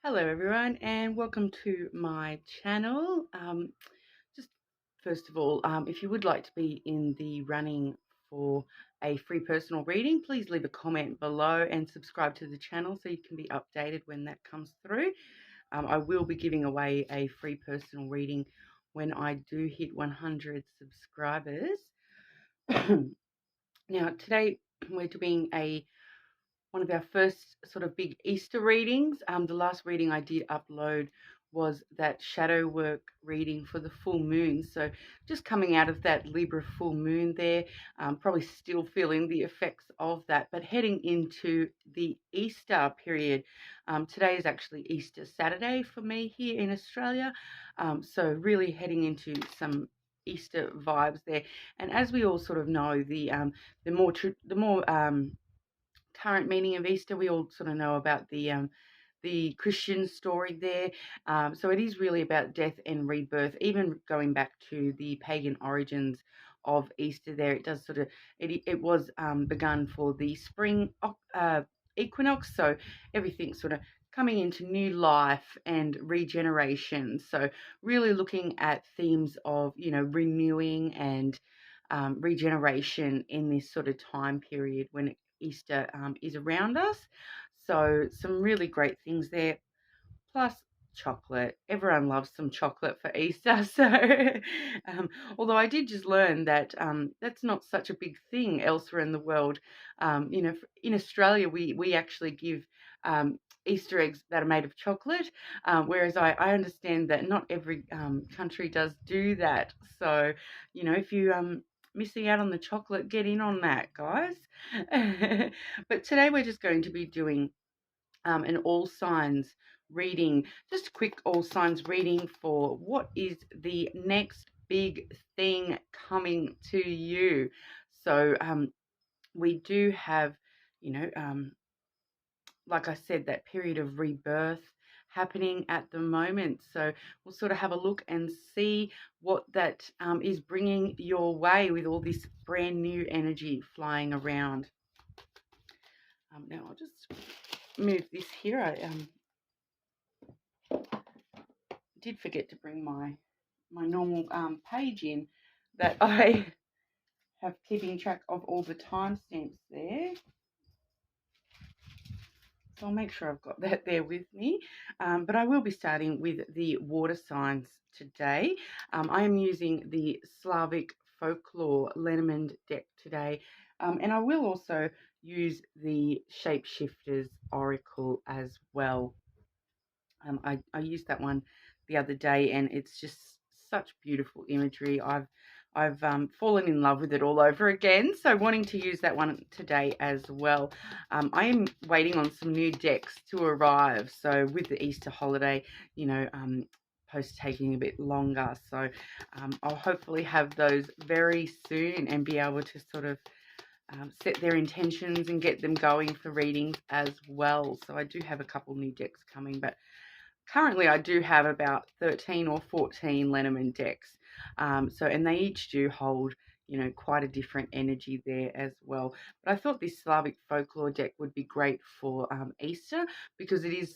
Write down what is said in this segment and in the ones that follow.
Hello everyone and welcome to my channel. Just first of all, if you would like to be in the running for a free personal reading, please leave a comment below and subscribe to the channel so you can be updated when that comes through. I will be giving away a free personal reading when I do hit 100 subscribers. Now today we're doing one of our first sort of big Easter readings. The last reading I did upload was that shadow work reading for the full moon. So just coming out of that Libra full moon there, probably still feeling the effects of that, but heading into the Easter period. Today is actually Easter Saturday for me here in Australia. So really heading into some Easter vibes there. And as we all sort of know, the more current meaning of Easter, we all sort of know about the Christian story there. So it is really about death and rebirth, even going back to the pagan origins of Easter there. It does sort of, it was begun for the spring equinox, so everything sort of coming into new life and regeneration. So really looking at themes of, renewing and regeneration in this sort of time period when Easter is around us. So some really great things there. Plus chocolate. Everyone loves some chocolate for Easter. So although I did just learn that that's not such a big thing elsewhere in the world. In Australia, we actually give Easter eggs that are made of chocolate, whereas I understand that not every country does do that. So, if you missing out on the chocolate, get in on that, guys. But today we're just going to be doing an all signs reading, just a quick all signs reading for what is the next big thing coming to you. So we do have, like I said, that period of rebirth happening at the moment. So we'll sort of have a look and see what that is bringing your way with all this brand new energy flying around. Now I'll just move this here. I did forget to bring my normal page in that I have keeping track of all the timestamps there. So I'll make sure I've got that there with me. But I will be starting with the water signs today. I am using the Slavic Folklore Lenormand deck today. And I will also use the Shapeshifters Oracle as well. I used that one the other day, and it's just such beautiful imagery. I've fallen in love with it all over again, so wanting to use that one today as well. I am waiting on some new decks to arrive, so with the Easter holiday, post taking a bit longer, so I'll hopefully have those very soon and be able to sort of set their intentions and get them going for readings as well. So I do have a couple new decks coming, but currently I do have about 13 or 14 Lenormand decks. And they each do hold, quite a different energy there as well. But I thought this Slavic folklore deck would be great for Easter because it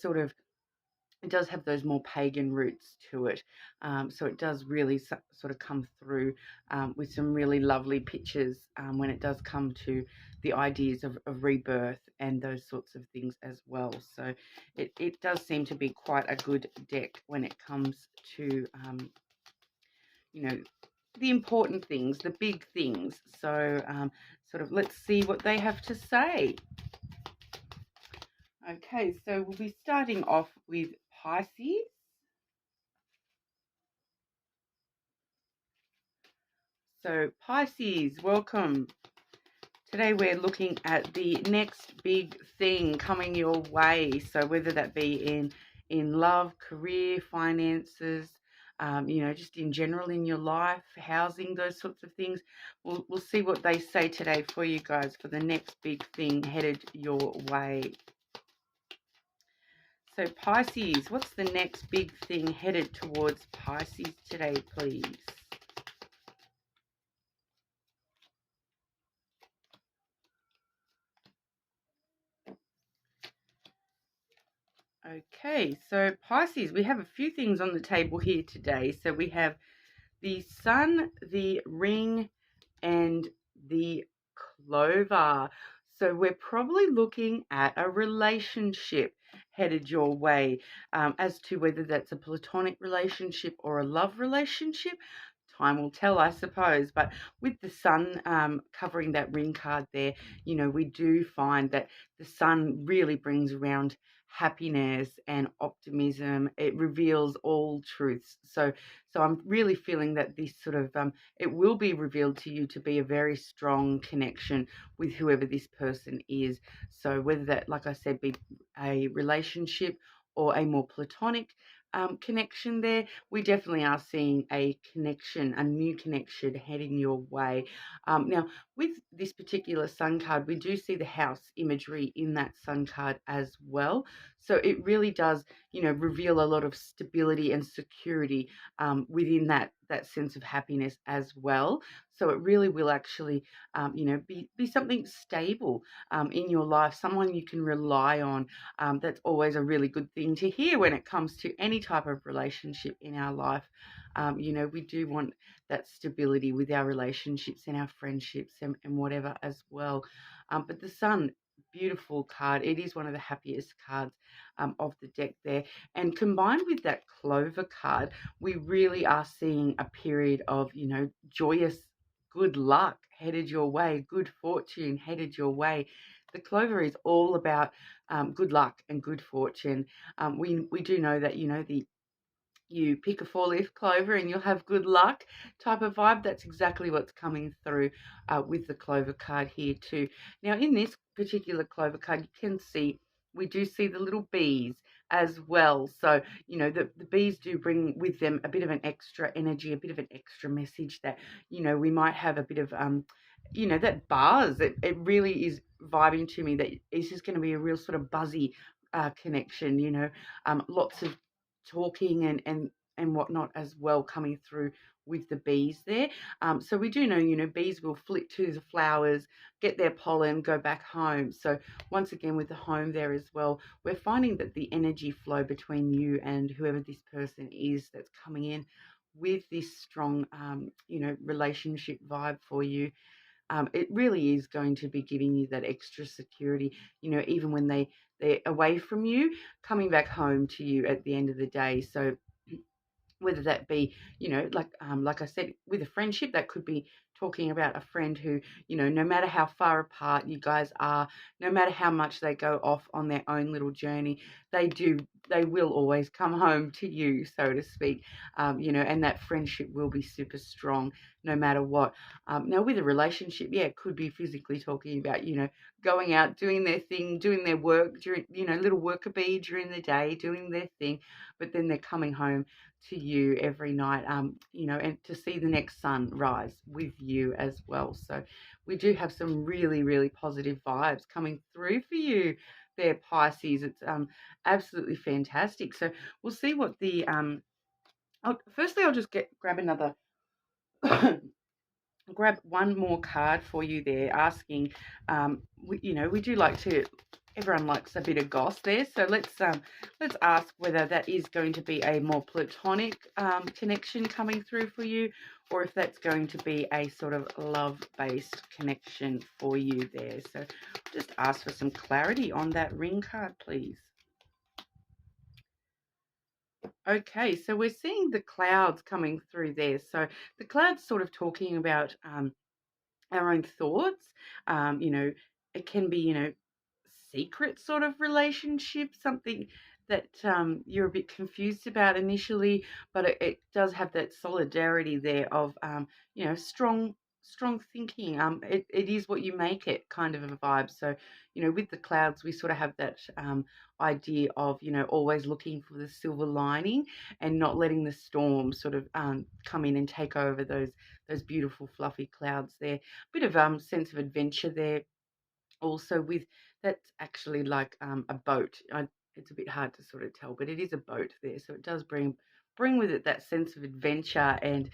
does have those more pagan roots to it. So it does really sort of come through with some really lovely pictures when it does come to the ideas of rebirth and those sorts of things as well. So it does seem to be quite a good deck when it comes to, the important things, the big things. So sort of let's see what they have to say. Okay, so we'll be starting off with Pisces. So Pisces, welcome. Today we're looking at the next big thing coming your way. So whether that be in love, career, finances, just in general in your life, housing, those sorts of things. We'll see what they say today for you guys for the next big thing headed your way. So Pisces, what's the next big thing headed towards Pisces today, please? Okay, so Pisces, we have a few things on the table here today. So we have the Sun, the Ring, and the Clover. So we're probably looking at a relationship headed your way. As to whether that's a platonic relationship or a love relationship, time will tell, I suppose. But with the Sun covering that ring card there, we do find that the Sun really brings around happiness and optimism. It reveals all truths. So I'm really feeling that this sort of it will be revealed to you to be a very strong connection with whoever this person is. So whether that, like I said, be a relationship or a more platonic connection there, we definitely are seeing a connection, a new connection heading your way. Now, with this particular sun card, we do see the house imagery in that sun card as well. So it really does, reveal a lot of stability and security within that sense of happiness as well. So it really will actually, be something stable in your life, someone you can rely on. That's always a really good thing to hear when it comes to any type of relationship in our life. We do want that stability with our relationships and our friendships and whatever as well. But the sun, beautiful card. It is one of the happiest cards of the deck there. And combined with that clover card, we really are seeing a period of, joyous good luck headed your way, good fortune headed your way. The clover is all about good luck and good fortune. We do know that, you pick a four-leaf clover and you'll have good luck type of vibe. That's exactly what's coming through with the clover card here too. Now, in this particular clover card, you can see we do see the little bees as well. So, the bees do bring with them a bit of an extra energy, a bit of an extra message that, we might have a bit of, that buzz. It really is vibing to me that this is going to be a real sort of buzzy connection, lots of talking and whatnot as well coming through with the bees there. So we do know, bees will flit to the flowers, get their pollen, go back home. So once again with the home there as well, we're finding that the energy flow between you and whoever this person is that's coming in with this strong, relationship vibe for you. It really is going to be giving you that extra security, even when they're away from you, coming back home to you at the end of the day. So whether that be, like I said, with a friendship, that could be talking about a friend who, no matter how far apart you guys are, no matter how much they go off on their own little journey, they will always come home to you, so to speak, and that friendship will be super strong no matter what. Now, with a relationship, yeah, it could be physically talking about, going out, doing their thing, doing their work, during, little worker bee during the day, doing their thing, but then they're coming home to you every night, and to see the next sun rise with you as well. So we do have some really, really positive vibes coming through for you there, Pisces. It's absolutely fantastic. So we'll see what the firstly I'll just grab another grab one more card for you there, asking, we do like to, everyone likes a bit of goss there, so let's ask whether that is going to be a more platonic connection coming through for you, or if that's going to be a sort of love-based connection for you there. So just ask for some clarity on that ring card, please. Okay, so we're seeing the clouds coming through there. So the clouds sort of talking about our own thoughts. It can be, secret sort of relationship, something that you're a bit confused about initially, but it does have that solidarity there of, strong thinking. It is what you make it kind of a vibe. So, with the clouds, we sort of have that idea of, always looking for the silver lining and not letting the storm sort of come in and take over those beautiful fluffy clouds there. Bit of sense of adventure there also with, that's actually like a boat. It's a bit hard to sort of tell, but it is a boat there, so it does bring with it that sense of adventure and,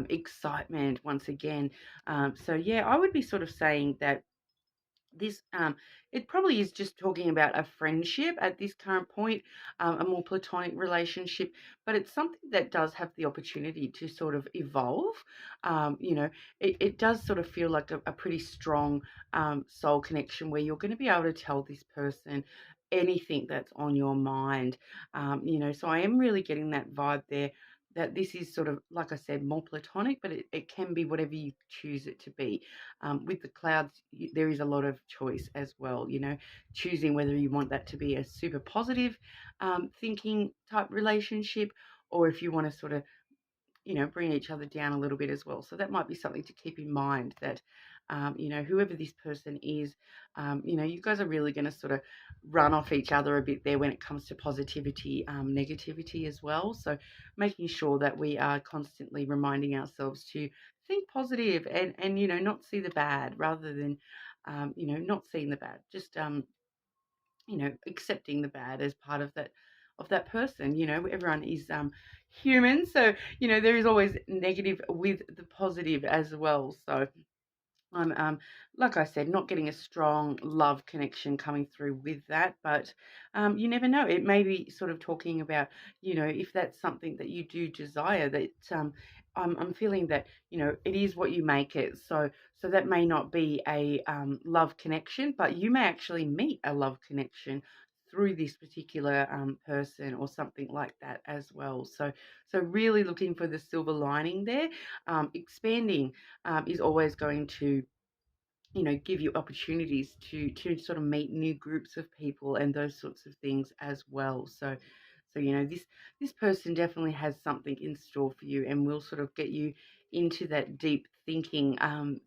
excitement once again. So yeah, I would be sort of saying that this it probably is just talking about a friendship at this current point, a more platonic relationship, but it's something that does have the opportunity to sort of evolve. You know, it does sort of feel like a pretty strong soul connection where you're going to be able to tell this person anything that's on your mind. You know, so I am really getting that vibe there, that this is sort of, like I said, more platonic, but it can be whatever you choose it to be. With the clouds, there is a lot of choice as well, you know, choosing whether you want that to be a super positive thinking type relationship, or if you want to sort of, you know, bring each other down a little bit as well. So that might be something to keep in mind, that, you know, whoever this person is, you know, you guys are really going to sort of run off each other a bit there when it comes to positivity, negativity as well. So making sure that we are constantly reminding ourselves to think positive and, you know, not see the bad rather than, you know, not seeing the bad, just, you know, accepting the bad as part of that person. You know, everyone is human, so you know there is always negative with the positive as well. So I'm, like I said, not getting a strong love connection coming through with that, but you never know. It may be sort of talking about, you know, if that's something that you do desire, that I'm feeling that, you know, it is what you make it. So that may not be a love connection, but you may actually meet a love connection through this particular person or something like that as well. So really looking for the silver lining there. Expanding is always going to, you know, give you opportunities to sort of meet new groups of people and those sorts of things as well. So you know, this person definitely has something in store for you and will sort of get you into that deep thinking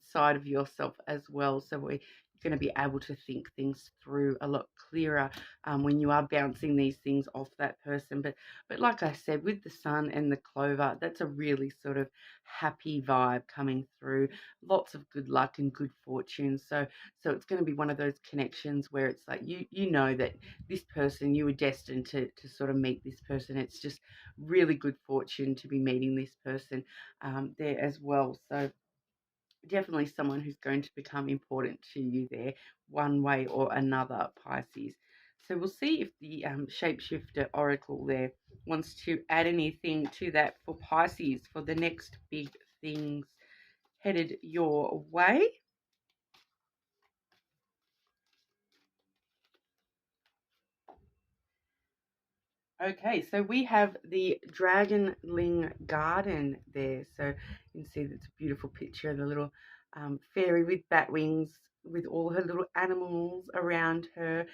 side of yourself as well. So we're going to be able to think things through a lot clearer when you are bouncing these things off that person. But like I said, with the sun and the clover, that's a really sort of happy vibe coming through. Lots of good luck and good fortune. So it's going to be one of those connections where it's like you know that this person, you were destined to sort of meet this person. It's just really good fortune to be meeting this person there as well. So definitely someone who's going to become important to you there, one way or another, Pisces. So we'll see if the shapeshifter oracle there wants to add anything to that for Pisces for the next big things headed your way. Okay, so we have the Dragonling Garden there. So you can see that's a beautiful picture of the little fairy with bat wings with all her little animals around her.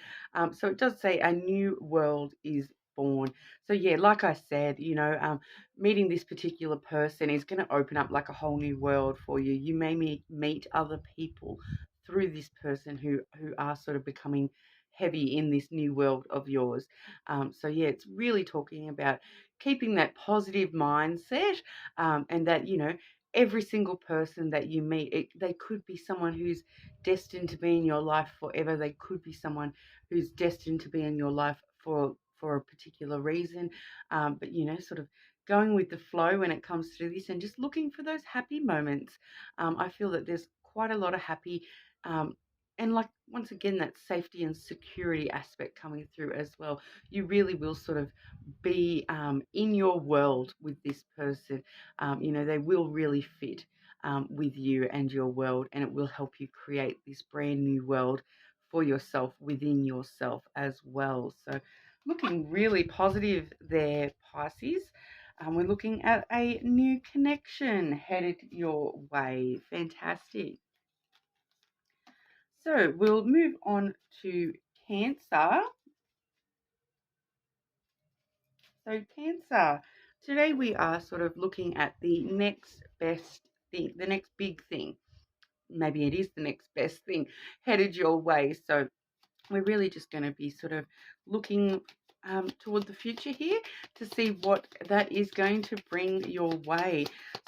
So it does say a new world is born. So yeah, like I said, you know, meeting this particular person is going to open up like a whole new world for you. You may meet other people through this person who are sort of becoming heavy in this new world of yours. So yeah, it's really talking about keeping that positive mindset, and that, you know, every single person that you meet, they could be someone who's destined to be in your life forever. They could be someone who's destined to be in your life for a particular reason. But you know, sort of going with the flow when it comes to this and just looking for those happy moments. I feel that there's quite a lot of happy. And like once again, that safety and security aspect coming through as well. You really will sort of be in your world with this person. You know, they will really fit with you and your world, and it will help you create this brand new world for yourself within yourself as well. So looking really positive there, Pisces. We're looking at a new connection headed your way. Fantastic. So we'll move on to Cancer. So Cancer, today we are sort of looking at the next best thing, the next big thing. Maybe it is the next best thing headed your way. So we're really just going to be sort of looking toward the future here to see what that is going to bring your way.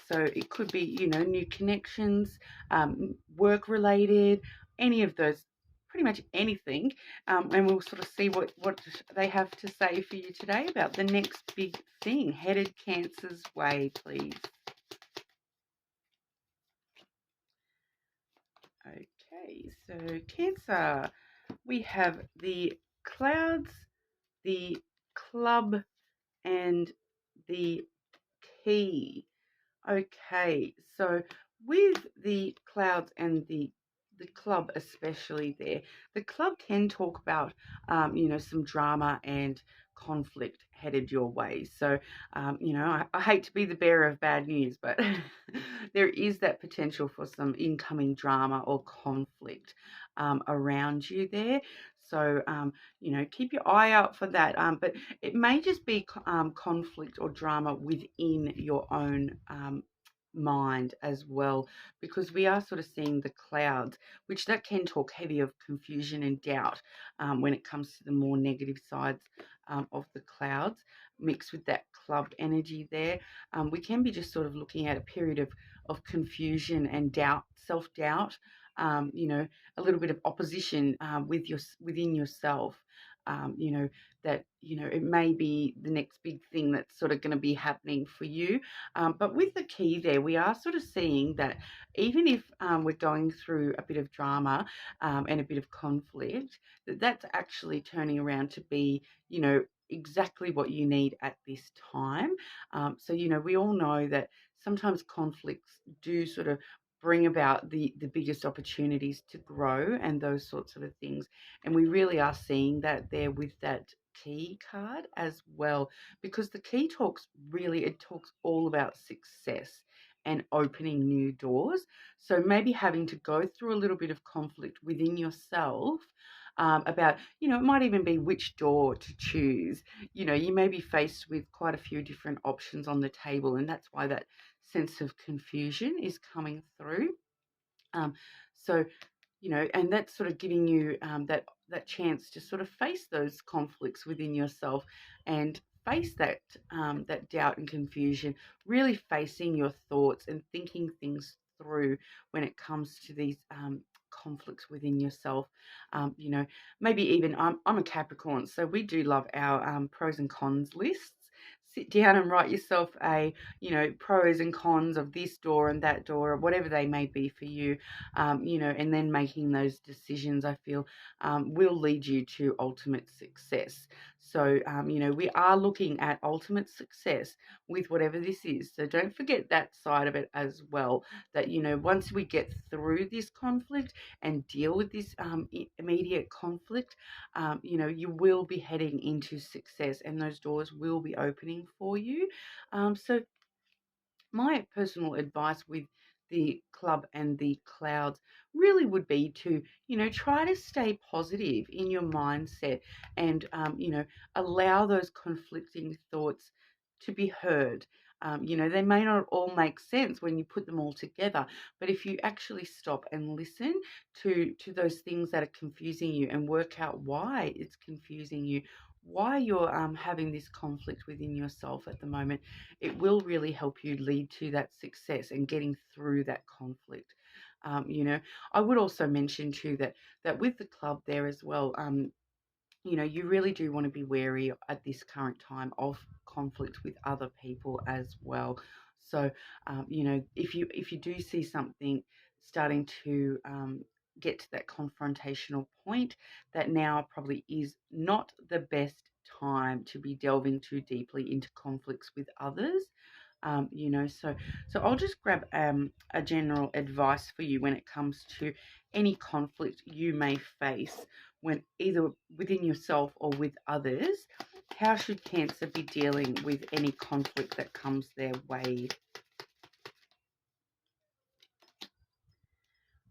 So it could be, you know, new connections, work related, any of those, pretty much anything. And we'll sort of see what they have to say for you today about the next big thing headed Cancer's way, please. Okay. Okay, so Cancer, we have the clouds, the club, and the key. Okay, so with the clouds and the club especially there, the club can talk about some drama and conflict headed your way. So I hate to be the bearer of bad news, but there is that potential for some incoming drama or conflict around you there. So keep your eye out for that. But it may just be conflict or drama within your own mind as well, because we are sort of seeing the clouds, which that can talk heavy of confusion and doubt when it comes to the more negative sides of the clouds, mixed with that club energy there. We can be just sort of looking at a period of confusion and doubt, self-doubt, a little bit of opposition within yourself. That it may be the next big thing that's sort of going to be happening for you. But with the key there, we are sort of seeing that even if we're going through a bit of drama and a bit of conflict, that's actually turning around to be, exactly what you need at this time. So, we all know that sometimes conflicts do sort of bring about the biggest opportunities to grow and those sorts of things. And we really are seeing that there with that key card as well, because the key it talks all about success and opening new doors. So maybe having to go through a little bit of conflict within yourself about, it might even be which door to choose. You may be faced with quite a few different options on the table, and that's why that sense of confusion is coming through. Um, so and that's sort of giving you that chance to sort of face those conflicts within yourself and face that doubt and confusion, really facing your thoughts and thinking things through when it comes to these conflicts within yourself. Maybe even I'm a Capricorn, so we do love our pros and cons lists. Sit down and write yourself a pros and cons of this door and that door, or whatever they may be for you. And then making those decisions, I feel, will lead you to ultimate success. So, we are looking at ultimate success with whatever this is. So don't forget that side of it as well, that, once we get through this conflict and deal with this immediate conflict, you will be heading into success and those doors will be opening for you. So my personal advice with the club and the clouds really would be to, try to stay positive in your mindset and, allow those conflicting thoughts to be heard. They may not all make sense when you put them all together, but if you actually stop and listen to those things that are confusing you and work out why it's confusing you, why you're having this conflict within yourself at the moment, it will really help you lead to that success and getting through that conflict. I would also mention too that with the club there as well, you really do want to be wary at this current time of conflict with other people as well. So, if you do see something starting to get to that confrontational point, that now probably is not the best time to be delving too deeply into conflicts with others. So I'll just grab a general advice for you when it comes to any conflict you may face when either within yourself or with others. How should Cancer be dealing with any conflict that comes their way?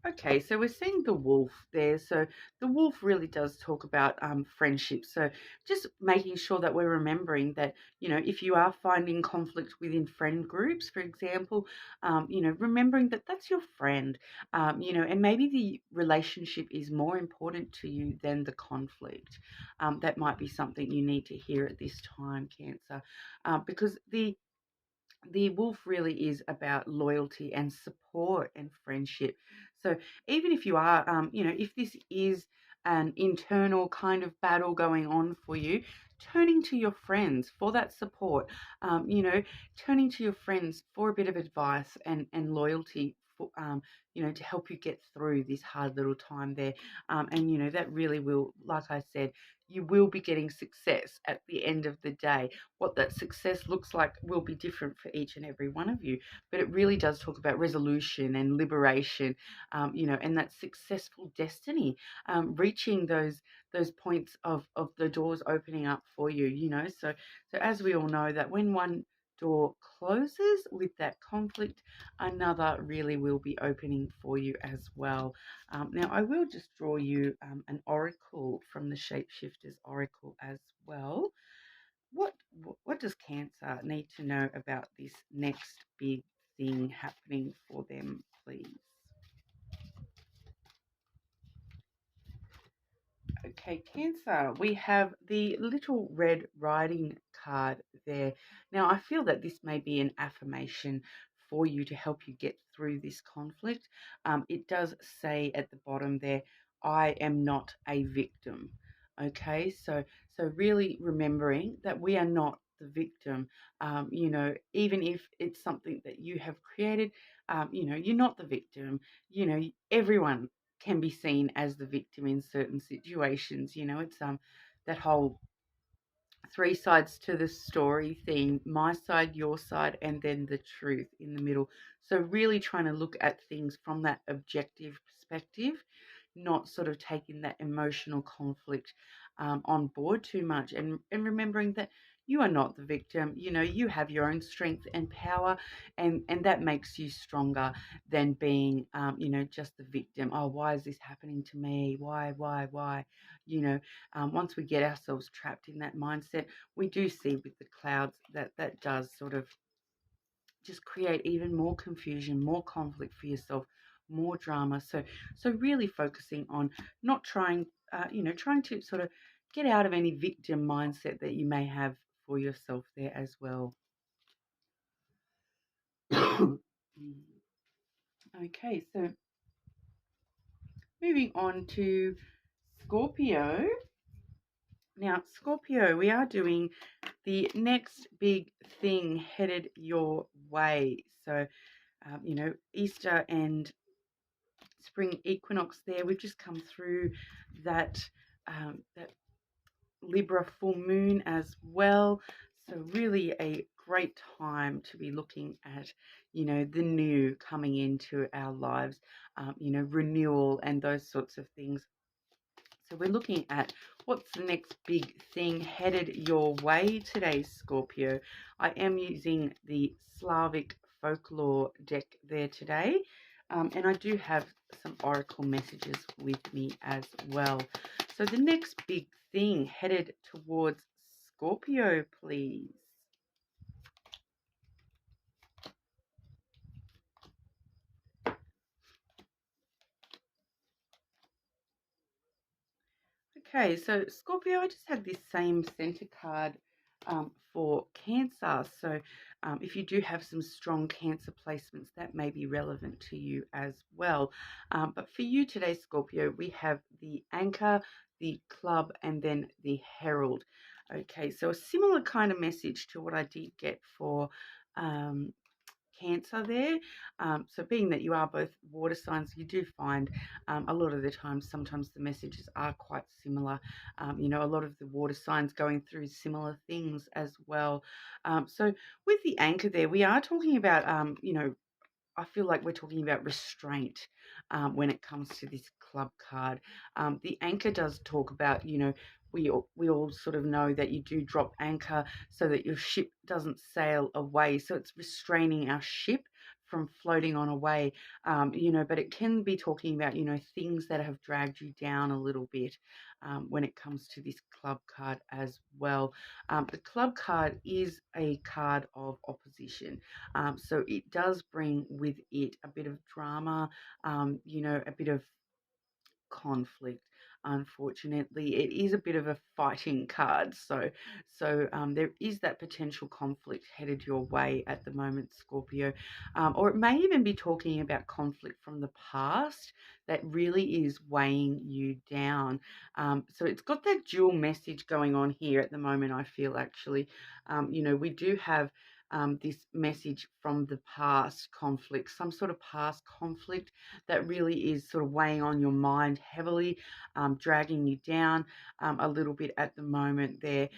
Okay, so we're seeing the wolf there. So the wolf really does talk about friendship. So just making sure that we're remembering that, if you are finding conflict within friend groups, for example, remembering that that's your friend, and maybe the relationship is more important to you than the conflict. That might be something you need to hear at this time, Cancer, because the wolf really is about loyalty and support and friendship. So even if you are, if this is an internal kind of battle going on for you, turning to your friends for that support, turning to your friends for a bit of advice and loyalty you know, to help you get through this hard little time there. And, you know, that really will, like I said, you will be getting success at the end of the day. What that success looks like will be different for each and every one of you, but it really does talk about resolution and liberation, you know, and that successful destiny, reaching those points of the doors opening up for you, you know. So as we all know, that when one door closes with that conflict, another really will be opening for you as well. Now, I will just draw you an oracle from the Shapeshifters Oracle as well. What what does Cancer need to know about this next big thing happening for them, please? Okay, Cancer, we have the Little Red Riding card there. Now, I feel that this may be an affirmation for you to help you get through this conflict. It does say at the bottom there, I am not a victim. Okay, so really remembering that we are not the victim. You know, even if it's something that you have created, you know, you're not the victim. You know, everyone can be seen as the victim in certain situations. You know, it's that whole three sides to the story theme: my side, your side, and then the truth in the middle. So really trying to look at things from that objective perspective, not sort of taking that emotional conflict on board too much, and remembering that you are not the victim. You know, you have your own strength and power, and that makes you stronger than being, you know, just the victim. Oh, why is this happening to me? Why? You know, once we get ourselves trapped in that mindset, we do see with the clouds that that does sort of just create even more confusion, more conflict for yourself, more drama. So really focusing on not trying, you know, trying to sort of get out of any victim mindset that you may have for yourself there as well. Okay, so moving on to Scorpio. Now, Scorpio, we are doing the next big thing headed your way. So, you know, Easter and spring equinox there. We've just come through that Libra full moon as well. So really a great time to be looking at, you know, the new coming into our lives, you know, renewal and those sorts of things. So we're looking at what's the next big thing headed your way today, Scorpio. I am using the Slavic folklore deck there today, and I do have some oracle messages with me as well. So the next big thing headed towards Scorpio, please. Okay, so Scorpio, I just had this same center card for Cancer. So if you do have some strong Cancer placements, that may be relevant to you as well. But for you today, Scorpio, we have the Anchor, the Club, and then the Herald. Okay, so a similar kind of message to what I did get for Cancer there. So being that you are both water signs, you do find a lot of the time, sometimes the messages are quite similar. You know, a lot of the water signs going through similar things as well. So with the anchor there, we are talking about, you know, I feel like we're talking about restraint when it comes to this club card. The anchor does talk about, you know, we all sort of know that you do drop anchor so that your ship doesn't sail away. So it's restraining our ship from floating on away, you know, but it can be talking about, you know, things that have dragged you down a little bit when it comes to this club card as well. The club card is a card of opposition. So it does bring with it a bit of drama, you know, a bit of conflict. Unfortunately, it is a bit of a fighting card. So there is that potential conflict headed your way at the moment, Scorpio. Or it may even be talking about conflict from the past that really is weighing you down. So it's got that dual message going on here at the moment, I feel actually. You know, we do have this message from the past conflict, some sort of past conflict that really is sort of weighing on your mind heavily, dragging you down a little bit at the moment there,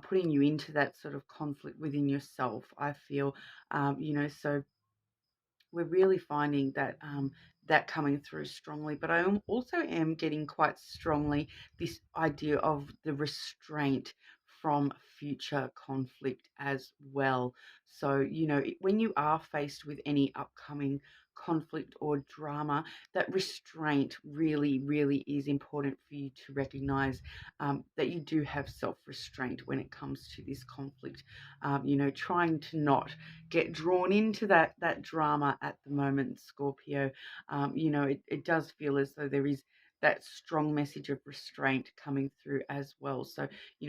putting you into that sort of conflict within yourself, I feel, so we're really finding that that coming through strongly. But I also am getting quite strongly this idea of the restraint from future conflict as well. So, when you are faced with any upcoming conflict or drama, that restraint really, really is important for you to recognize that you do have self-restraint when it comes to this conflict. Trying to not get drawn into that drama at the moment, Scorpio. It does feel as though there is that strong message of restraint coming through as well. So,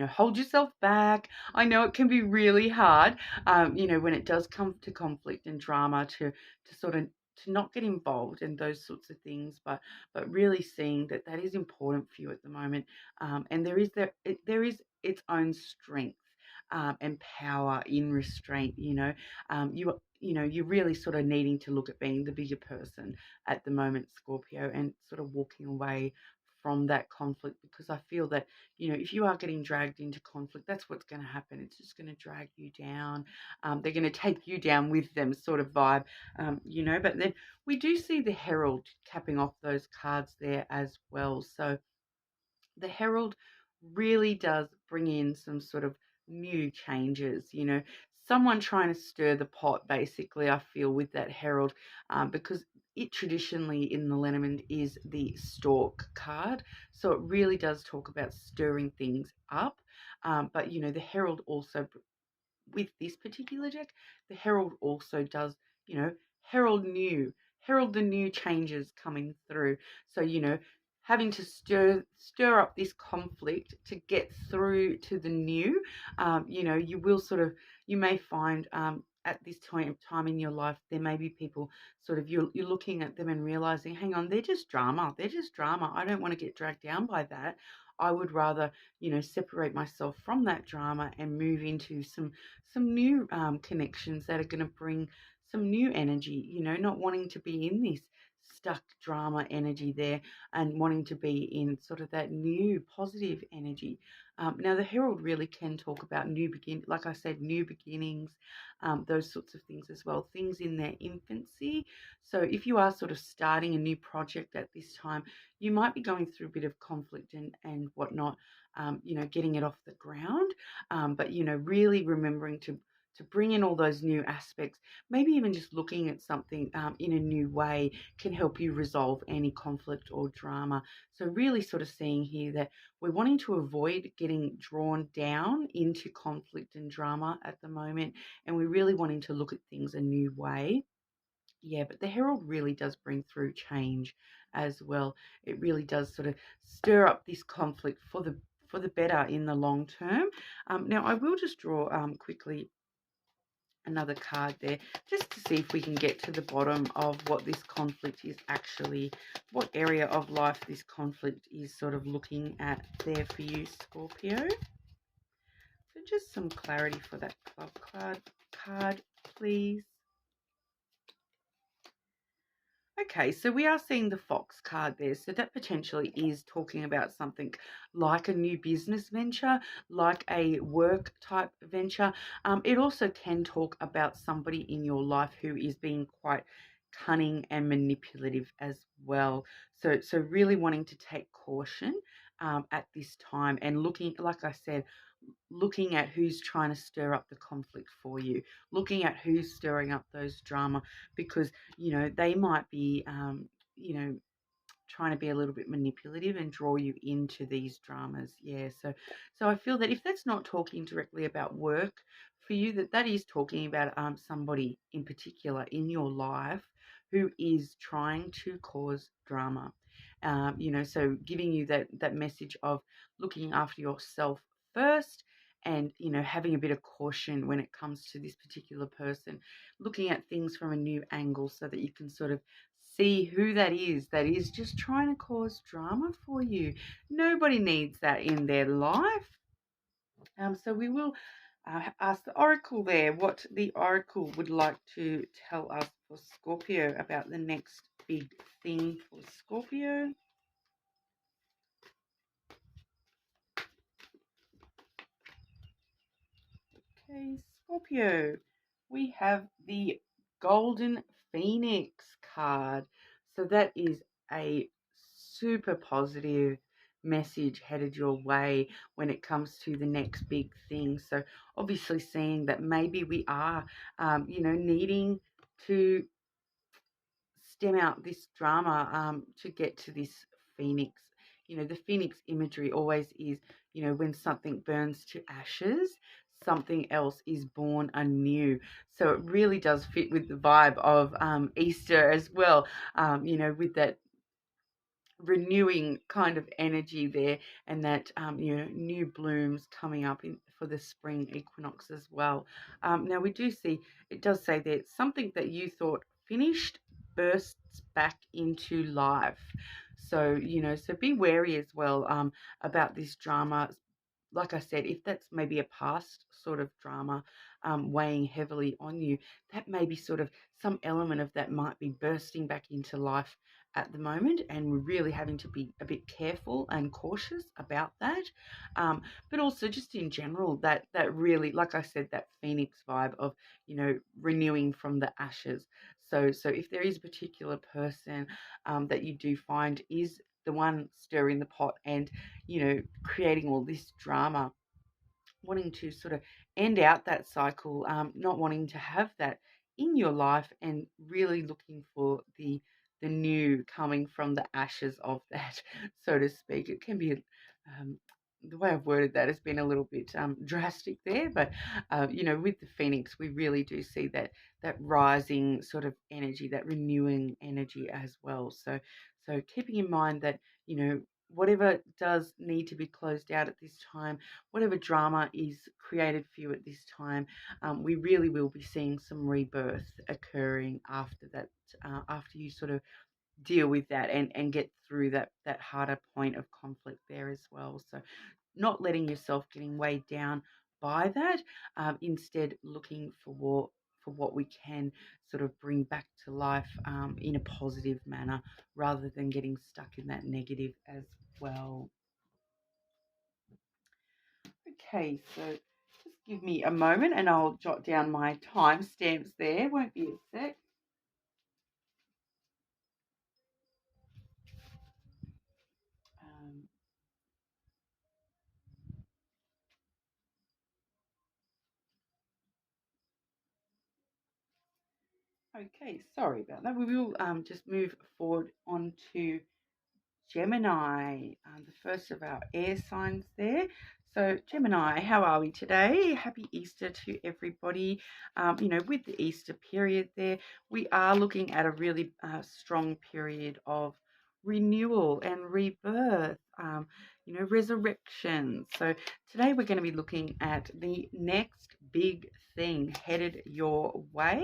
hold yourself back. I know it can be really hard, when it does come to conflict and drama to sort of to not get involved in those sorts of things, but really seeing that is important for you at the moment, and there is its own strength and power in restraint. You're really sort of needing to look at being the bigger person at the moment, Scorpio, and sort of walking away from that conflict, because I feel that, if you are getting dragged into conflict, that's what's going to happen. It's just going to drag you down. They're going to take you down with them, sort of vibe, but then we do see the Herald capping off those cards there as well. So the Herald really does bring in some sort of new changes, someone trying to stir the pot, basically, I feel, with that Herald, because it traditionally in the Lenormand is the Stork card. So it really does talk about stirring things up. But, the Herald also, with this particular deck, the Herald also does, herald the new changes coming through. So, having to stir up this conflict to get through to the new, you will you may find at this time in your life, there may be people sort of, you're looking at them and realizing, hang on, they're just drama. I don't want to get dragged down by that. I would rather, separate myself from that drama and move into some new connections that are going to bring some new energy, not wanting to be in this stuck drama energy there, and wanting to be in sort of that new positive energy. Now, the Herald really can talk about like I said, new beginnings, those sorts of things as well, things in their infancy. So if you are sort of starting a new project at this time, you might be going through a bit of conflict and whatnot, getting it off the ground, but, really remembering to bring in all those new aspects, maybe even just looking at something in a new way can help you resolve any conflict or drama. So really sort of seeing here that we're wanting to avoid getting drawn down into conflict and drama at the moment, and we're really wanting to look at things a new way. Yeah, but the Herald really does bring through change as well. It really does sort of stir up this conflict for the better in the long term. Now, I will just draw quickly another card there, just to see if we can get to the bottom of what this conflict is actually, what area of life this conflict is sort of looking at there for you, Scorpio. So just some clarity for that club card, please. Okay, so we are seeing the Fox card there. So that potentially is talking about something like a new business venture, like a work type venture. It also can talk about somebody in your life who is being quite cunning and manipulative as well. So really wanting to take caution at this time, and looking, like I said, looking at who's trying to stir up the conflict for you, looking at who's stirring up those drama, because, they might be, trying to be a little bit manipulative and draw you into these dramas. Yeah, so I feel that if that's not talking directly about work for you, that is talking about somebody in particular in your life who is trying to cause drama. So giving you that message of looking after yourself first, and, having a bit of caution when it comes to this particular person, looking at things from a new angle so that you can sort of see who that is just trying to cause drama for you. Nobody needs that in their life. So we will ask the oracle there what the oracle would like to tell us for Scorpio about the next big thing for Scorpio. Okay, Scorpio, we have the Golden Phoenix card. So that is a super positive message headed your way when it comes to the next big thing. So obviously seeing that maybe we are, needing to stem out this drama to get to this phoenix. The phoenix imagery always is, when something burns to ashes, something else is born anew. So it really does fit with the vibe of Easter as well, with that renewing kind of energy there, and that new blooms coming up for the spring equinox as well. Now we do see, it does say that something that you thought finished bursts back into life. So so be wary as well about this drama. Like I said, if that's maybe a past sort of drama weighing heavily on you, that may be sort of some element of that might be bursting back into life at the moment, and we're really having to be a bit careful and cautious about that. But also just in general, that really, like I said, that phoenix vibe of renewing from the ashes. So if there is a particular person that you do find is the one stirring the pot and creating all this drama, wanting to sort of end out that cycle, not wanting to have that in your life, and really looking for the new coming from the ashes of that, so to speak. It can be the way I've worded that has been a little bit drastic there, but with the phoenix, we really do see that rising sort of energy, that renewing energy as well. So keeping in mind that whatever does need to be closed out at this time, whatever drama is created for you at this time, we really will be seeing some rebirth occurring after that, after you sort of deal with that and get through that harder point of conflict there as well. So not letting yourself getting weighed down by that, instead looking for what we can sort of bring back to life in a positive manner, rather than getting stuck in that negative as well. Okay, so just give me a moment and I'll jot down my timestamps there. Won't be a sec. Um, okay, sorry about that. We will just move forward on to Gemini, the first of our air signs there. So, Gemini, how are we today? Happy Easter to everybody. With the Easter period there, we are looking at a really strong period of renewal and rebirth, resurrection. So, today we're going to be looking at the next big thing headed your way.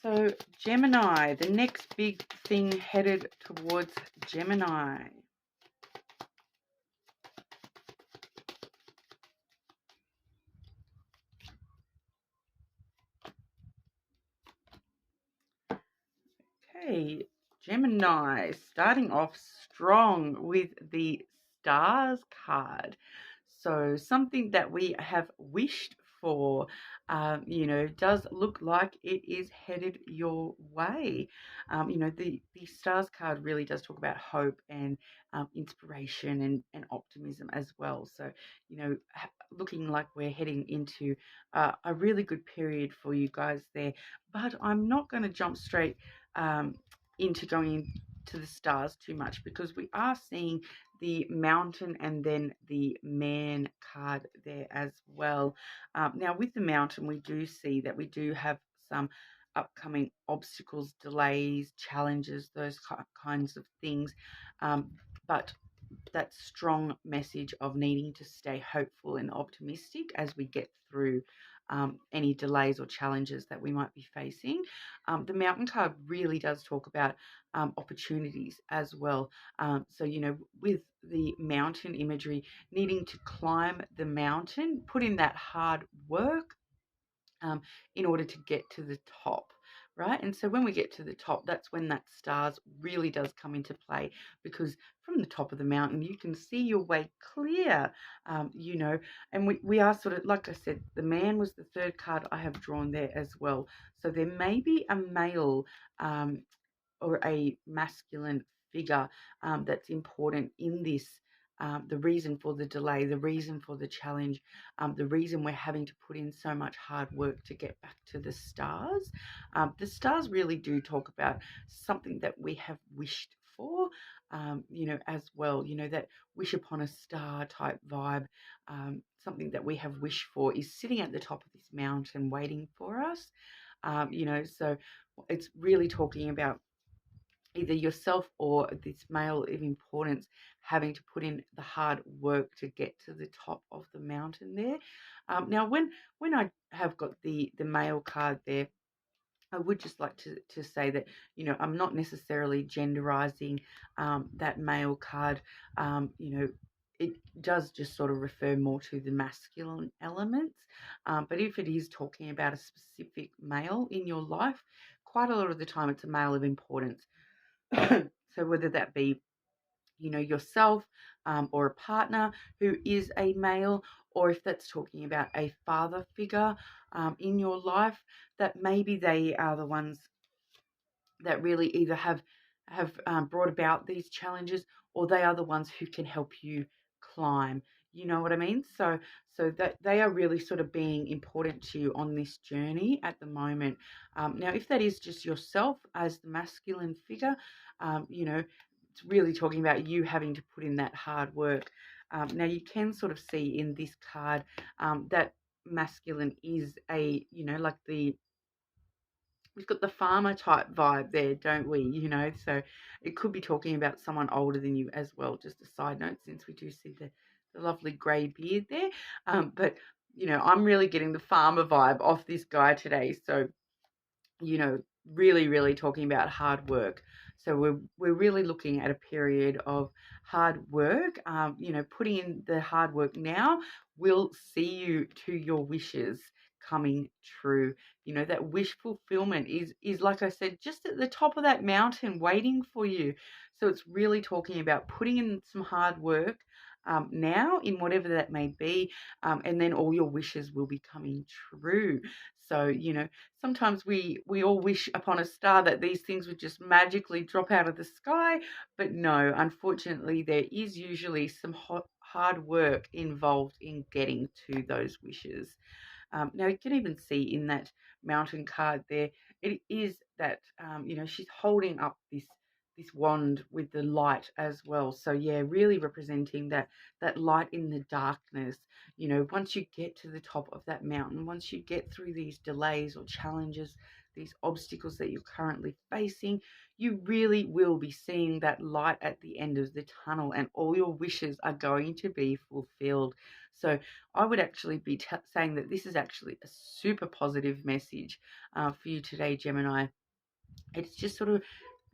So Gemini, the next big thing headed towards Gemini. Okay, Gemini, starting off strong with the Stars card. So something that we have wished for, does look like it is headed your way. The Stars card really does talk about hope and inspiration and optimism as well. So, looking like we're heading into a really good period for you guys there. But I'm not going to jump straight um, into going to the stars too much, because we are seeing the mountain and then the man card there as well. Now, with the mountain, we do see that we do have some upcoming obstacles, delays, challenges, those kinds of things. But that strong message of needing to stay hopeful and optimistic as we get through any delays or challenges that we might be facing. The mountain card really does talk about opportunities as well. So, you know, with the mountain imagery, needing to climb the mountain, put in that hard work um, in order to get to the top, right? And so when we get to the top, that's when that stars really does come into play, because from the top of the mountain, you can see your way clear, you know, and we are sort of, like I said, the man was the third card I have drawn there as well. So there may be a male um, or a masculine figure that's important in this. The reason for the delay, the reason for the challenge, the reason we're having to put in so much hard work to get back to the stars. The stars really do talk about something that we have wished for, you know, as well. You know, that wish upon a star type vibe, something that we have wished for is sitting at the top of this mountain waiting for us. You know, so it's really talking about either yourself or this male of importance having to put in the hard work to get to the top of the mountain there. Now, when I have got the male card there, I would just like to say that, you know, I'm not necessarily genderizing that male card. You know, it does just sort of refer more to the masculine elements. But if it is talking about a specific male in your life, quite a lot of the time it's a male of importance. So whether that be, you know, yourself or a partner who is a male, or if that's talking about a father figure in your life, that maybe they are the ones that really either have brought about these challenges, or they are the ones who can help you climb. You know what I mean? So that they are really sort of being important to you on this journey at the moment. Now, if that is just yourself as the masculine figure, you know, it's really talking about you having to put in that hard work. Now, you can sort of see in this card that masculine is a, you know, like we've got the farmer type vibe there, don't we? You know, so it could be talking about someone older than you as well. Just a side note, since we do see the lovely grey beard there. But, you know, I'm really getting the farmer vibe off this guy today. So, you know, really, really talking about hard work. So we're really looking at a period of hard work. You know, putting in the hard work now will see you to your wishes coming true. You know, that wish fulfillment is like I said, just at the top of that mountain waiting for you. So it's really talking about putting in some hard work now in whatever that may be, and then all your wishes will be coming true. So, you know, sometimes we all wish upon a star that these things would just magically drop out of the sky, but no, unfortunately, there is usually some hard work involved in getting to those wishes. Now, you can even see in that mountain card there, it is that, you know, she's holding up this wand with the light as well. So yeah, really representing that light in the darkness. You know, once you get to the top of that mountain, once you get through these delays or challenges, these obstacles that you're currently facing, you really will be seeing that light at the end of the tunnel, and all your wishes are going to be fulfilled. So I would actually be saying that this is actually a super positive message for you today, Gemini. It's just sort of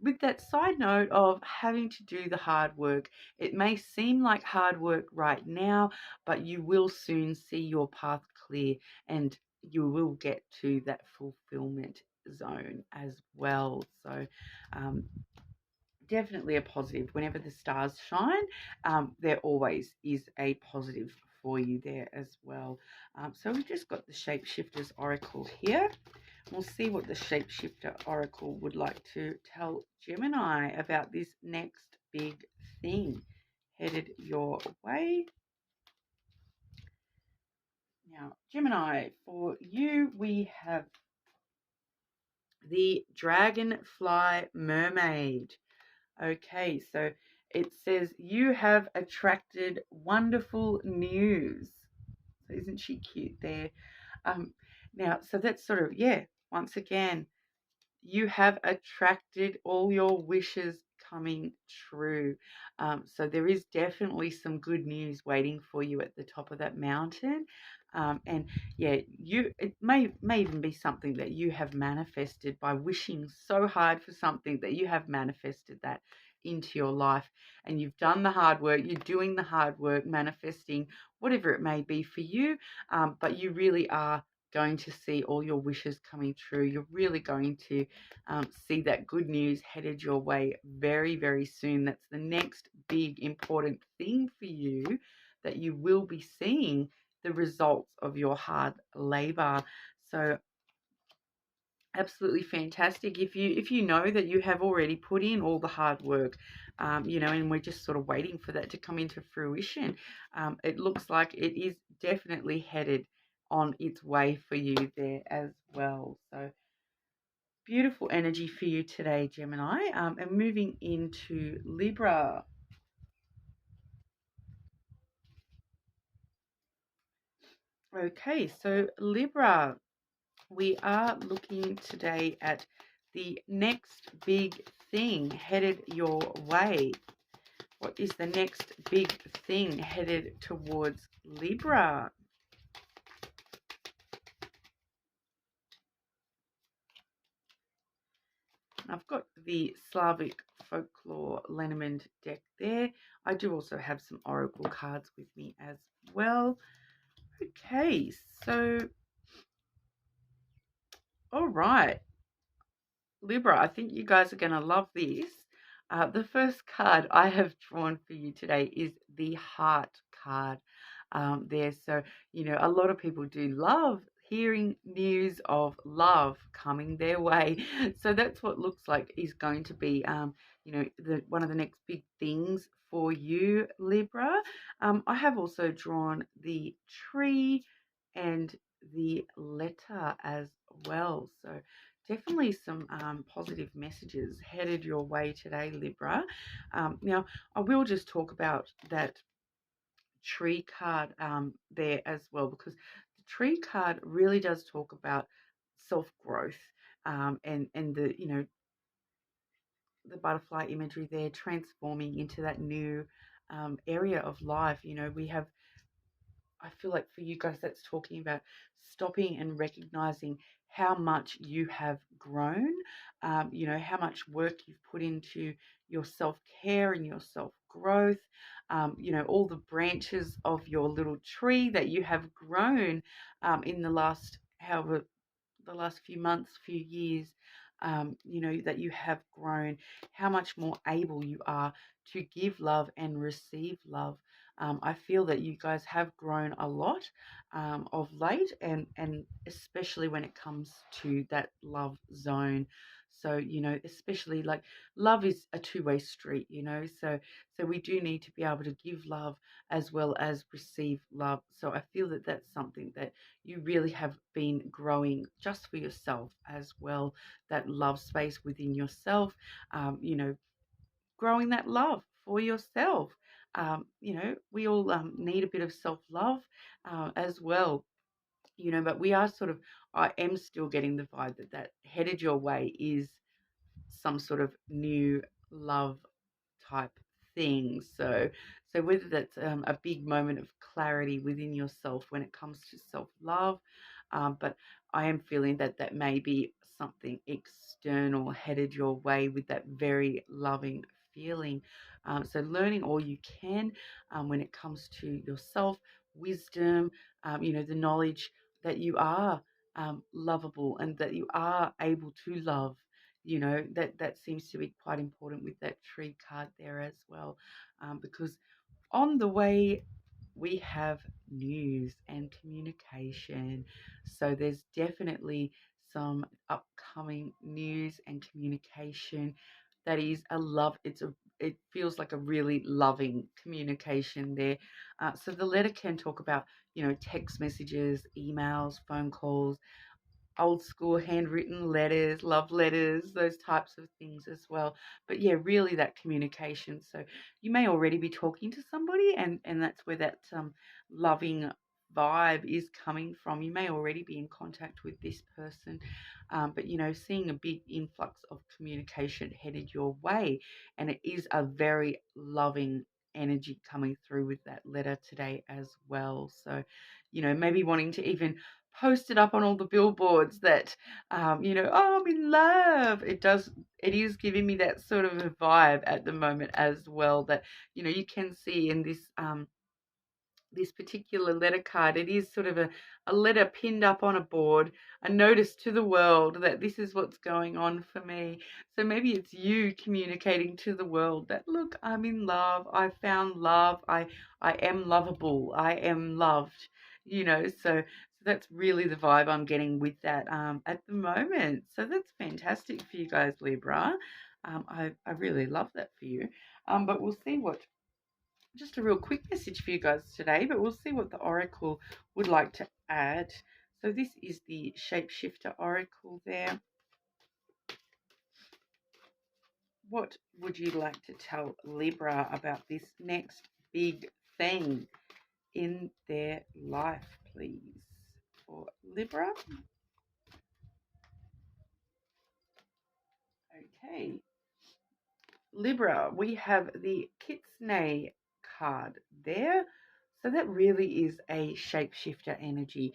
with that side note of having to do the hard work. It may seem like hard work right now, but you will soon see your path clear, and you will get to that fulfillment zone as well. So, definitely a positive. Whenever the stars shine, there always is a positive for you there as well. So we've just got the Shapeshifters Oracle here. We'll see what the Shapeshifter Oracle would like to tell Gemini about this next big thing headed your way. Now, Gemini, for you, we have the Dragonfly Mermaid. Okay, so it says you have attracted wonderful news. So isn't she cute there? Now, so that's sort of, yeah, once again, you have attracted all your wishes coming true. So there is definitely some good news waiting for you at the top of that mountain. And yeah, it may even be something that you have manifested by wishing so hard for something that you have manifested that into your life, and you've done the hard work, you're doing the hard work, manifesting whatever it may be for you, but you really are going to see all your wishes coming true. You're really going to see that good news headed your way very, very soon. That's the next big important thing for you, that you will be seeing the results of your hard labor. So absolutely fantastic. If you know that you have already put in all the hard work, and we're just sort of waiting for that to come into fruition, it looks like it is definitely headed on its way for you there as well. So beautiful energy for you today, Gemini. And moving into Libra. Okay, so Libra, we are looking today at the next big thing headed your way. What is the next big thing headed towards Libra? I've got the Slavic Folklore Lenormand deck there. I do also have some oracle cards with me as well. Okay, so, all right. Libra, I think you guys are going to love this. The first card I have drawn for you today is the Heart card there. So, a lot of people do love hearing news of love coming their way. So that's what looks like is going to be, one of the next big things for you, Libra. I have also drawn the tree and the letter as well. So definitely some positive messages headed your way today, Libra. Now, I will just talk about that tree card there as well, because the tree card really does talk about self-growth, and the butterfly imagery there transforming into that new area of life. I feel like for you guys, that's talking about stopping and recognizing how much you have grown, how much work you've put into your self care and your self growth, all the branches of your little tree that you have grown in the last, however, the last few months, few years, that you have grown, how much more able you are to give love and receive love. I feel that you guys have grown a lot of late, and especially when it comes to that love zone. So, especially like love is a two-way street, so we do need to be able to give love as well as receive love. So I feel that that's something that you really have been growing just for yourself as well, that love space within yourself, growing that love for yourself. We all need a bit of self-love as well, but we are sort of, I am still getting the vibe that headed your way is some sort of new love type thing. So whether that's a big moment of clarity within yourself when it comes to self-love, but I am feeling that that may be something external headed your way with that very loving feeling. So learning all you can when it comes to yourself, wisdom, the knowledge that you are lovable and that you are able to love. That seems to be quite important with that tree card there as well, because on the way we have news and communication. So there's definitely some upcoming news and communication that is a love. It feels like a really loving communication there. So the letter can talk about text messages, emails, phone calls, old school handwritten letters, love letters, those types of things as well. But yeah, really that communication. So you may already be talking to somebody, and that's where that loving vibe is coming from. You may already be in contact with this person, but seeing a big influx of communication headed your way, and it is a very loving energy coming through with that letter today as well. So, maybe wanting to even post it up on all the billboards that, oh, I'm in love. It is giving me that sort of a vibe at the moment as well, that, you can see in this particular letter card, it is sort of a letter pinned up on a board, a notice to the world that this is what's going on for me. So maybe it's you communicating to the world that, look, I'm in love, I found love, I am lovable, I am loved, so that's really the vibe I'm getting with that at the moment. So that's fantastic for you guys, Libra. I really love that for you. But we'll see what, just a real quick message for you guys today, but we'll see what the oracle would like to add. So this is the shapeshifter oracle there. What would you like to tell Libra about this next big thing in their life, please, for Libra? Okay. Libra, we have the Kitsune card there. So that really is a shapeshifter energy.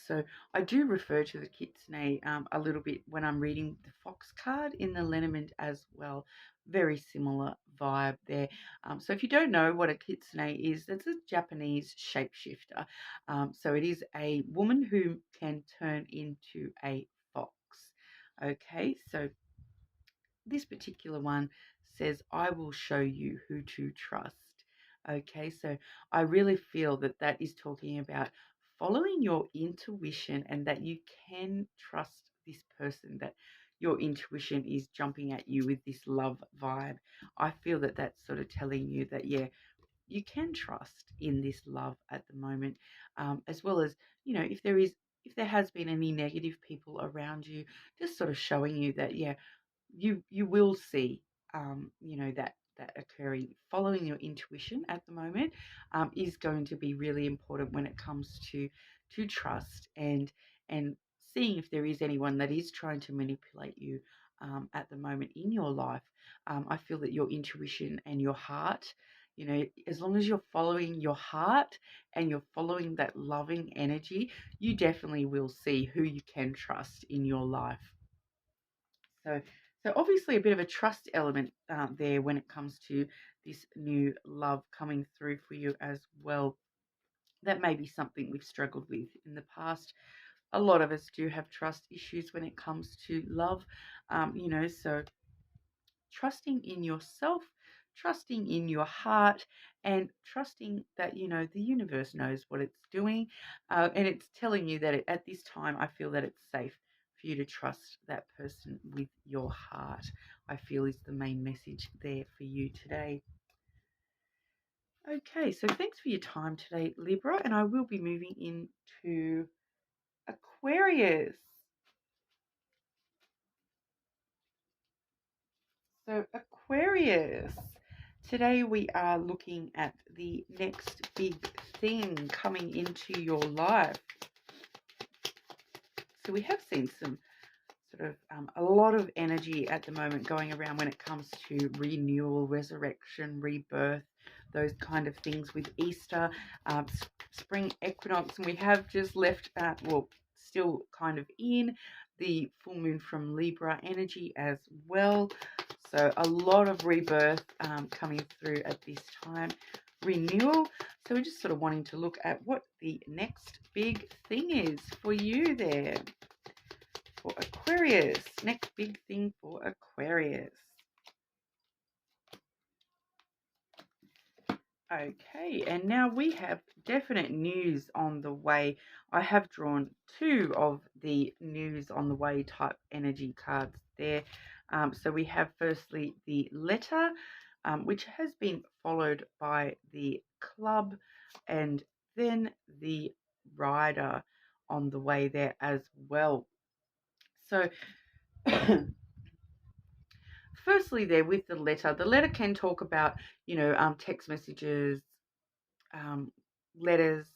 So I do refer to the Kitsune a little bit when I'm reading the Fox card in the Lenormand as well. Very similar vibe there. So if you don't know what a Kitsune is, that's a Japanese shapeshifter. So it is a woman who can turn into a fox. Okay, so this particular one says, I will show you who to trust. Okay, so I really feel that that is talking about following your intuition, and that you can trust this person, that your intuition is jumping at you with this love vibe. I feel that that's sort of telling you that, yeah, you can trust in this love at the moment, as well as, if there has been any negative people around you, just sort of showing you that, yeah, you will see that occurring. Following your intuition at the moment is going to be really important when it comes to trust, and seeing if there is anyone that is trying to manipulate you at the moment in your life. I feel that your intuition and your heart, as long as you're following your heart and you're following that loving energy, you definitely will see who you can trust in your life. So obviously a bit of a trust element there when it comes to this new love coming through for you as well. That may be something we've struggled with in the past. A lot of us do have trust issues when it comes to love, so trusting in yourself, trusting in your heart, and trusting that, the universe knows what it's doing. And it's telling you that at this time, I feel that it's safe for you to trust that person with your heart, I feel is the main message there for you today. Okay, so thanks for your time today, Libra, and I will be moving into Aquarius. So Aquarius, today we are looking at the next big thing coming into your life. So we have seen some sort of a lot of energy at the moment going around when it comes to renewal, resurrection, rebirth, those kind of things with Easter, spring equinox, and we have just left, still kind of in the full moon from Libra energy as well. So a lot of rebirth coming through at this time. Renewal. So we're just sort of wanting to look at what the next big thing is for you there. For Aquarius. Next big thing for Aquarius. Okay, and now we have definite news on the way. I have drawn two of the news on the way type energy cards there. So we have firstly the letter, which has been followed by the club, and then the rider on the way there as well. So firstly there with the letter can talk about, text messages, letters,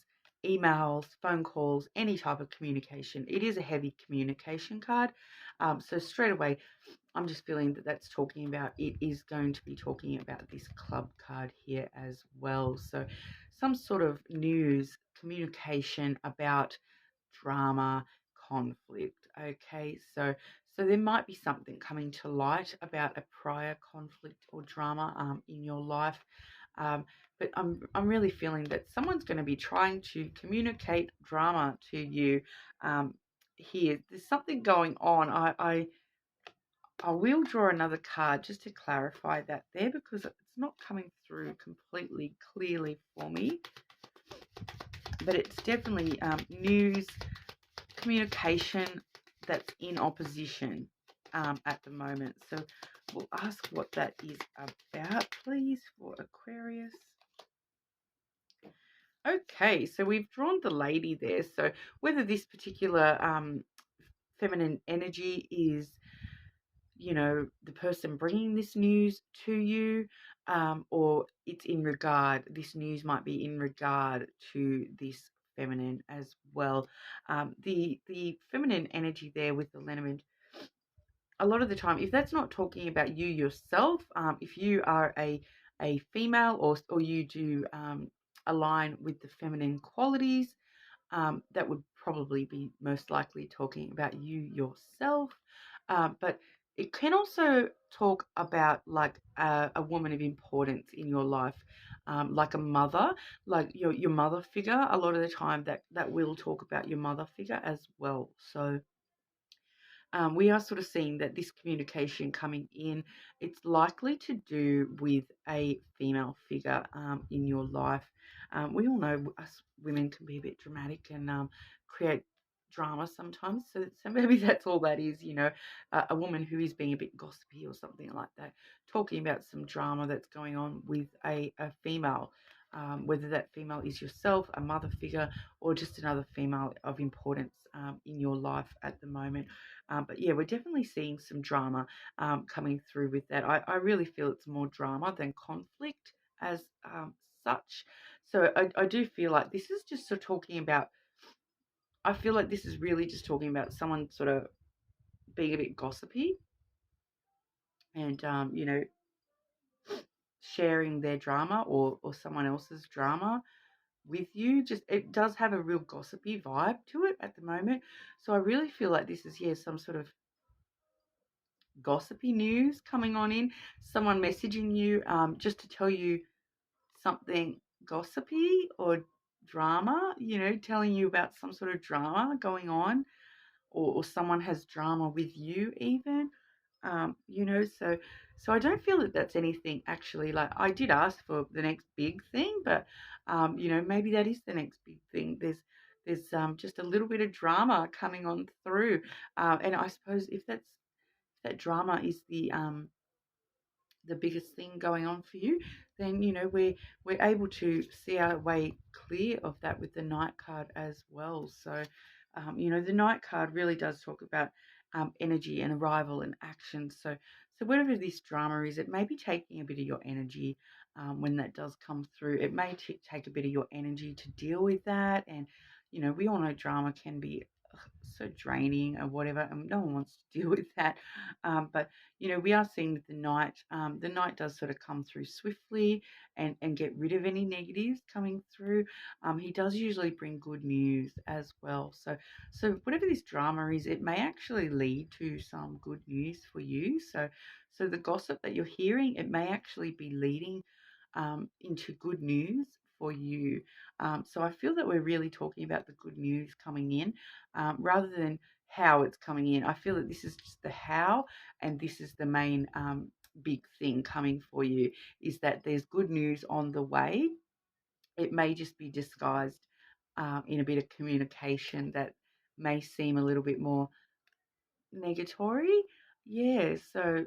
emails, phone calls, any type of communication. It is a heavy communication card. So straight away, I'm just feeling that that's talking about, it is going to be talking about this club card here as well. So some sort of news, communication about drama, conflict. Okay, so there might be something coming to light about a prior conflict or drama in your life. Um, but I'm really feeling that someone's going to be trying to communicate drama to you here. There's something going on. I will draw another card just to clarify that there, because it's not coming through completely clearly for me. But it's definitely news, communication that's in opposition at the moment. So we'll ask what that is about, please, for Aquarius. Okay, so we've drawn the lady there. So whether this particular feminine energy is, you know, the person bringing this news to you, or it's in regard, this news might be in regard to this feminine as well. The feminine energy there with the lenormand, a lot of the time, if that's not talking about you yourself, if you are a female, or you do align with the feminine qualities, that would probably be most likely talking about you yourself. But it can also talk about like a woman of importance in your life, like a mother, like your mother figure. A lot of the time that will talk about your mother figure as well. So we are sort of seeing that this communication coming in, it's likely to do with a female figure in your life. We all know us women can be a bit dramatic and create drama sometimes. So maybe that's all that is, you know, a woman who is being a bit gossipy or something like that, talking about some drama that's going on with a female. Whether that female is yourself, a mother figure, or just another female of importance in your life at the moment. But yeah, we're definitely seeing some drama coming through with that. I really feel it's more drama than conflict as such. So I do feel like this is just sort of talking about, I feel like this is really just talking about someone sort of being a bit gossipy and, you know, sharing their drama or someone else's drama with you. Just, it does have a real gossipy vibe to it at the moment. So I really feel like this is, yeah, some sort of gossipy news coming on in, someone messaging you just to tell you something gossipy or drama, you know, telling you about some sort of drama going on, or someone has drama with you even, you know, so I don't feel that that's anything actually. Like, I did ask for the next big thing, but you know, maybe that is the next big thing. There's just a little bit of drama coming on through, and I suppose if that drama is the biggest thing going on for you, then you know we're able to see our way clear of that with the Knight card as well. So you know, the Knight card really does talk about energy and arrival and action. So whatever this drama is, it may be taking a bit of your energy when that does come through. It may take a bit of your energy to deal with that, and you know, we all know drama can be so draining or whatever, and no one wants to deal with that. But you know, we are seeing with the Knight does sort of come through swiftly and get rid of any negatives coming through. He does usually bring good news as well. So whatever this drama is, it may actually lead to some good news for you. So the gossip that you're hearing, it may actually be leading into good news for you. So I feel that we're really talking about the good news coming in rather than how it's coming in. I feel that this is just the how, and this is the main big thing coming for you, is that there's good news on the way. It may just be disguised in a bit of communication that may seem a little bit more negatory. Yeah, so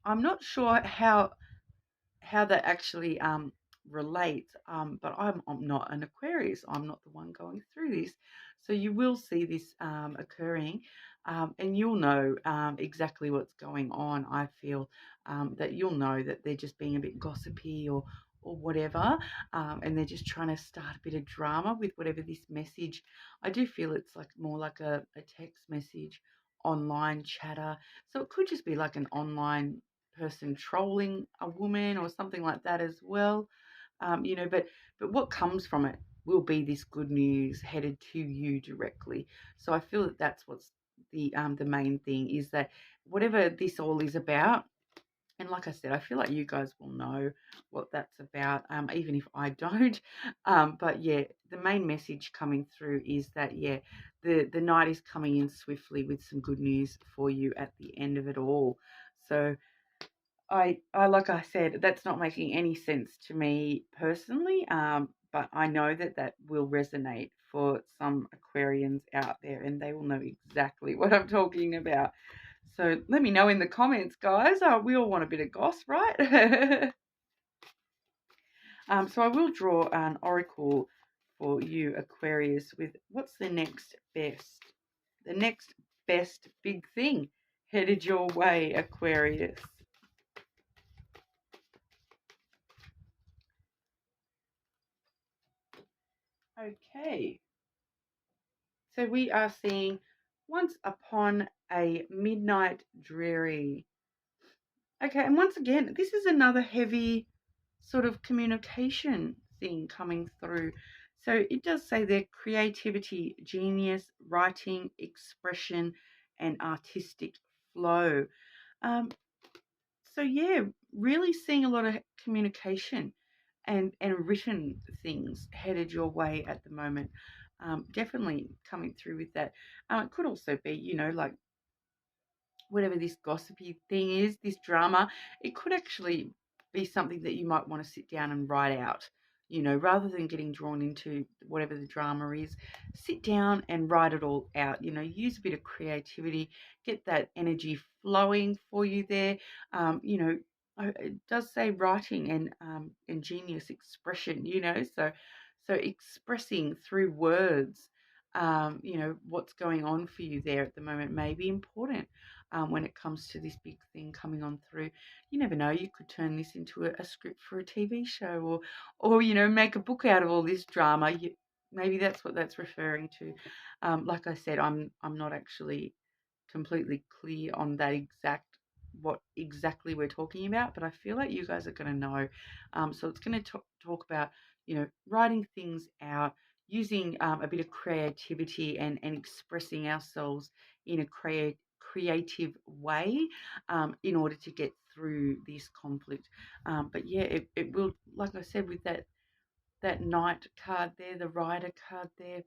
I'm not sure how that actually relates. But I'm not an Aquarius. I'm not the one going through this. So you will see this occurring, and you'll know exactly what's going on. I feel that you'll know that they're just being a bit gossipy, or whatever, and they're just trying to start a bit of drama with whatever this message. I do feel it's like more like a text message, online chatter. So it could just be like an online person trolling a woman or something like that as well. But what comes from it will be this good news headed to you directly. So I feel that that's what's the main thing, is that whatever this all is about, and like I said, I feel like you guys will know what that's about, even if I don't. But yeah, the main message coming through is that, yeah, the night is coming in swiftly with some good news for you at the end of it all. So I like I said, that's not making any sense to me personally, but I know that that will resonate for some Aquarians out there, and they will know exactly what I'm talking about. So let me know in the comments, guys. We all want a bit of goss, right? So I will draw an oracle for you, Aquarius, with what's the next best big thing headed your way, Aquarius. Okay, so we are seeing once upon a midnight dreary. Okay, and once again, this is another heavy sort of communication thing coming through. So it does say there creativity, genius, writing, expression, and artistic flow. Um, so yeah, really seeing a lot of communication and written things headed your way at the moment. Definitely coming through with that. It could also be, like whatever this gossipy thing is, this drama, it could actually be something that you might want to sit down and write out. Rather than getting drawn into whatever the drama is, sit down and write it all out. Use a bit of creativity, get that energy flowing for you there. It does say writing and ingenious expression. So expressing through words, what's going on for you there at the moment may be important when it comes to this big thing coming on through. You never know, you could turn this into a script for a TV show, or make a book out of all this drama. Maybe that's what that's referring to. Like I said, I'm not actually completely clear on that what exactly we're talking about, but I feel like you guys are going to know. So it's going to talk about writing things out, using a bit of creativity and expressing ourselves in a creative way, in order to get through this conflict. But yeah, it will, like I said, with that knight card there, the rider card there,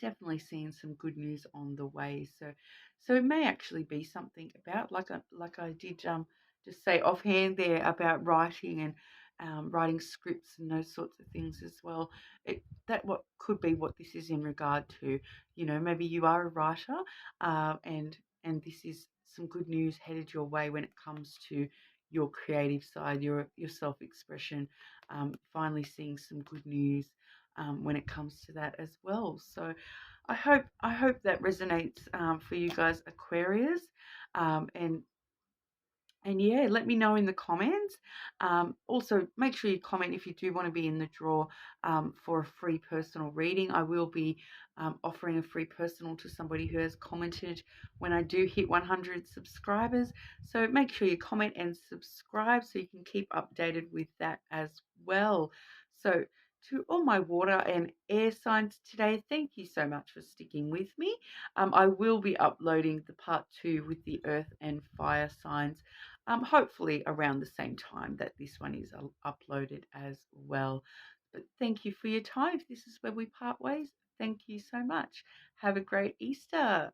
definitely seeing some good news on the way. So it may actually be something about, like I did just say offhand there, about writing and writing scripts and those sorts of things as well. That what could be what this is in regard to. Maybe you are a writer, and this is some good news headed your way when it comes to your creative side, your self expression. Finally seeing some good news when it comes to that as well. So I hope that resonates for you guys, Aquarius, and yeah, let me know in the comments. Also, make sure you comment if you do want to be in the draw for a free personal reading. I will be offering a free personal to somebody who has commented when I do hit 100 subscribers. So make sure you comment and subscribe so you can keep updated with that as well. So to all my water and air signs today, thank you so much for sticking with me. I will be uploading the part 2 with the earth and fire signs, hopefully around the same time that this one is uploaded as well. But thank you for your time. If this is where we part ways, thank you so much. Have a great Easter.